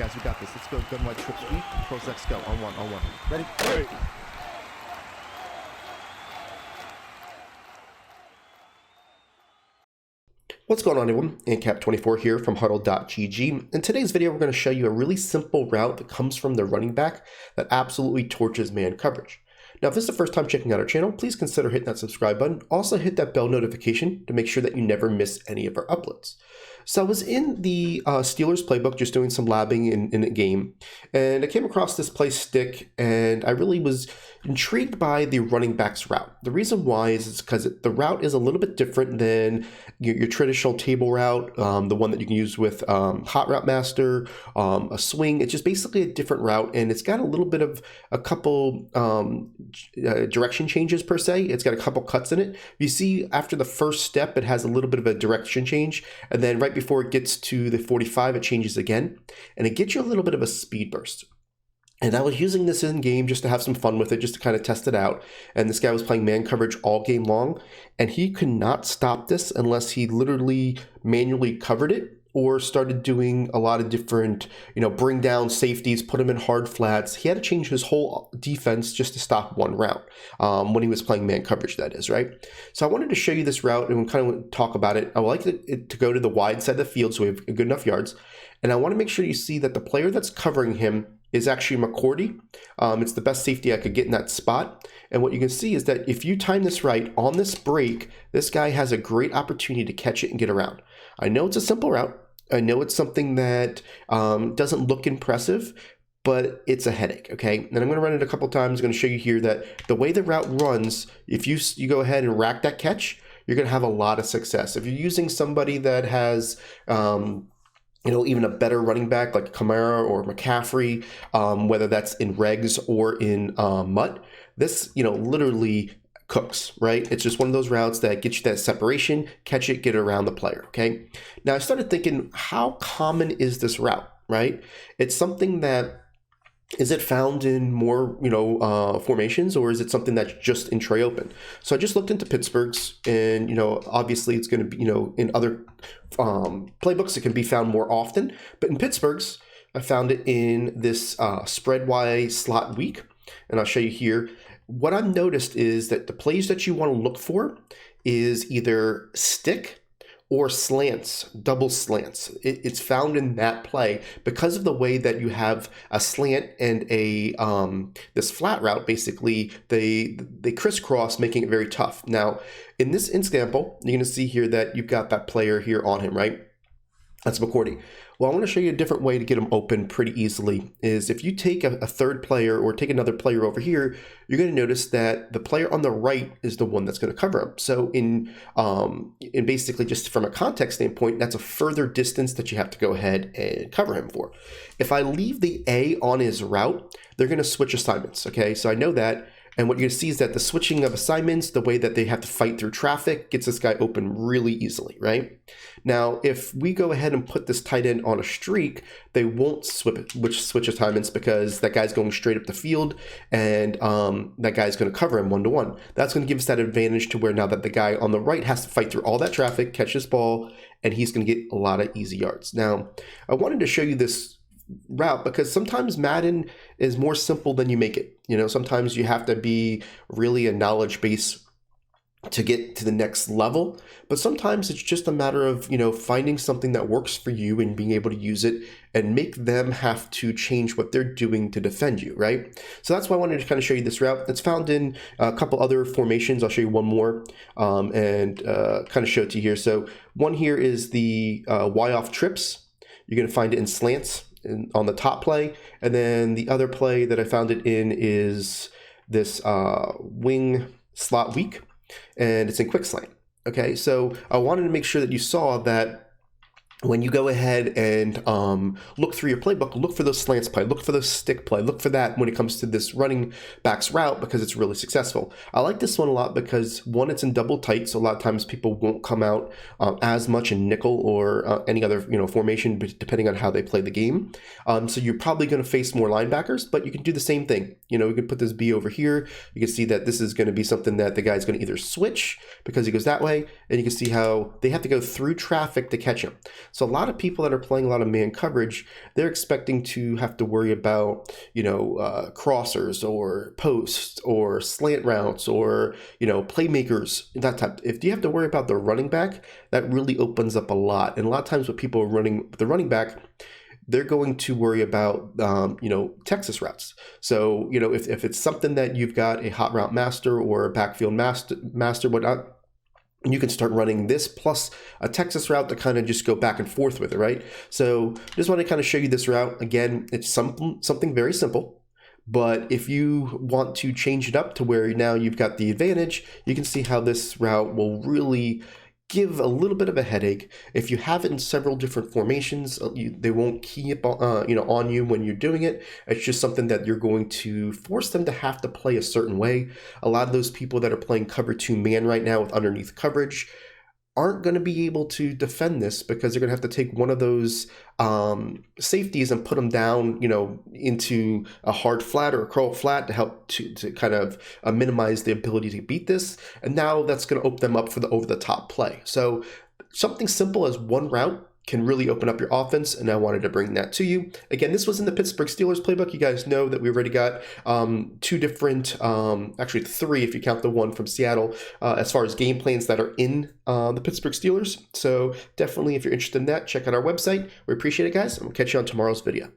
guys, we got this. Let's go. Gun wide trip sweep. Pros X go. On one. Ready? Right. What's going on, everyone? ANCAP24 here from HuddleGG. In today's video, we're going to show you a really simple route that comes from the running back that absolutely torches man coverage. Now, if this is the first time checking out our channel, please consider hitting that subscribe button. Also hit that bell notification to make sure that you never miss any of our uploads. So I was in the Steelers playbook just doing some labbing in a game, and I came across this play stick, and I really was intrigued by the running back's route. The reason why is because the route is a little bit different than your traditional table route, the one that you can use with Hot Route Master, a swing. It's just basically a different route, and it's got a little bit of a couple direction changes per se. It's got a couple cuts in it. You see after the first step, it has a little bit of a direction change, and then right before it gets to the 45, it changes again, and it gets you a little bit of a speed burst. And I was using this in game just to have some fun with it, just to kind of test it out. And this guy was playing man coverage all game long, and he could not stop this unless he literally manually covered it or started doing a lot of different, bring down safeties, put him in hard flats. He had to change his whole defense just to stop one route when he was playing man coverage, that is, right? So I wanted to show you this route and kind of talk about it. I would like it to go to the wide side of the field so we have good enough yards. And I want to make sure you see that the player that's covering him is actually McCourty. It's the best safety I could get in that spot. And what you can see is that if you time this right on this break, this guy has a great opportunity to catch it and get around. I know it's a simple route. I know it's something that doesn't look impressive, but it's a headache, okay? And I'm going to run it a couple times. I'm going to show you here that the way the route runs, if you go ahead and rack that catch, you're going to have a lot of success. If you're using somebody that has even a better running back like Kamara or McCaffrey, whether that's in regs or in MUT, this, literally cooks, right? It's just one of those routes that gets you that separation, catch it, get it around the player, okay? Now I started thinking, how common is this route, right? It's something that, is it found in more, formations, or is it something that's just in tray open? So I just looked into Pittsburgh's, and, obviously it's going to be, in other playbooks, it can be found more often. But in Pittsburgh's, I found it in this spread Y slot week, and I'll show you here. What I've noticed is that the plays that you want to look for is either stick or slants, double slants. It's found in that play because of the way that you have a slant and a this flat route. Basically, they crisscross, making it very tough. Now, in this example, you're going to see here that you've got that player here on him, right? That's McCourty. Well, I want to show you a different way to get him open pretty easily. Is if you take a third player or take another player over here, you're going to notice that the player on the right is the one that's going to cover him. So in basically just from a context standpoint, that's a further distance that you have to go ahead and cover him for. If I leave the A on his route, they're going to switch assignments. Okay, so I know that. And what you're going to see is that the switching of assignments, the way that they have to fight through traffic, gets this guy open really easily, right? Now, if we go ahead and put this tight end on a streak, they won't switch assignments because that guy's going straight up the field, and that guy's going to cover him one-to-one. That's going to give us that advantage to where now that the guy on the right has to fight through all that traffic, catch this ball, and he's going to get a lot of easy yards. Now, I wanted to show you this route because sometimes Madden is more simple than you make it. Sometimes you have to be really a knowledge base to get to the next level, but sometimes it's just a matter of finding something that works for you and being able to use it and make them have to change what they're doing to defend you, right? So that's why I wanted to kind of show you this route. It's found in a couple other formations. I'll show you one more and kind of show it to you here. So one here is the Y off trips. You're going to find it in slants on the top play, and then the other play that I found it in is this wing slot weak, and it's in quick slant. Okay, so I wanted to make sure that you saw that when you go ahead and look through your playbook, look for those slants play, look for those stick play, look for that when it comes to this running back's route because it's really successful. I like this one a lot because, one, it's in double tight, so a lot of times people won't come out as much in nickel or any other formation depending on how they play the game. So you're probably going to face more linebackers, but you can do the same thing. We can put this B over here. You can see that this is going to be something that the guy's going to either switch because he goes that way, and you can see how they have to go through traffic to catch him. So a lot of people that are playing a lot of man coverage, they're expecting to have to worry about, crossers or posts or slant routes or, playmakers, that type. If you have to worry about the running back, that really opens up a lot. And a lot of times when people are running the running back, they're going to worry about, Texas routes. So, if it's something that you've got a hot route master or a backfield master, whatnot, you can start running this plus a Texas route to kind of just go back and forth with it, right? So just want to kind of show you this route. Again, it's something very simple, but if you want to change it up to where now you've got the advantage, you can see how this route will really give a little bit of a headache. If you have it in several different formations, they won't key up on you when you're doing it. It's just something that you're going to force them to have to play a certain way. A lot of those people that are playing cover 2 man right now with underneath coverage aren't going to be able to defend this because they're going to have to take one of those safeties and put them down, into a hard flat or a curl flat to help to kind of minimize the ability to beat this. And now that's going to open them up for the over the top play. So something simple as one route can really open up your offense, and I wanted to bring that to you. Again, this was in the Pittsburgh Steelers playbook. You guys know that we already got 2 different, actually 3 if you count the one from Seattle, as far as game plans that are in the Pittsburgh Steelers. So definitely, if you're interested in that, check out our website. We appreciate it, guys, and we'll catch you on tomorrow's video.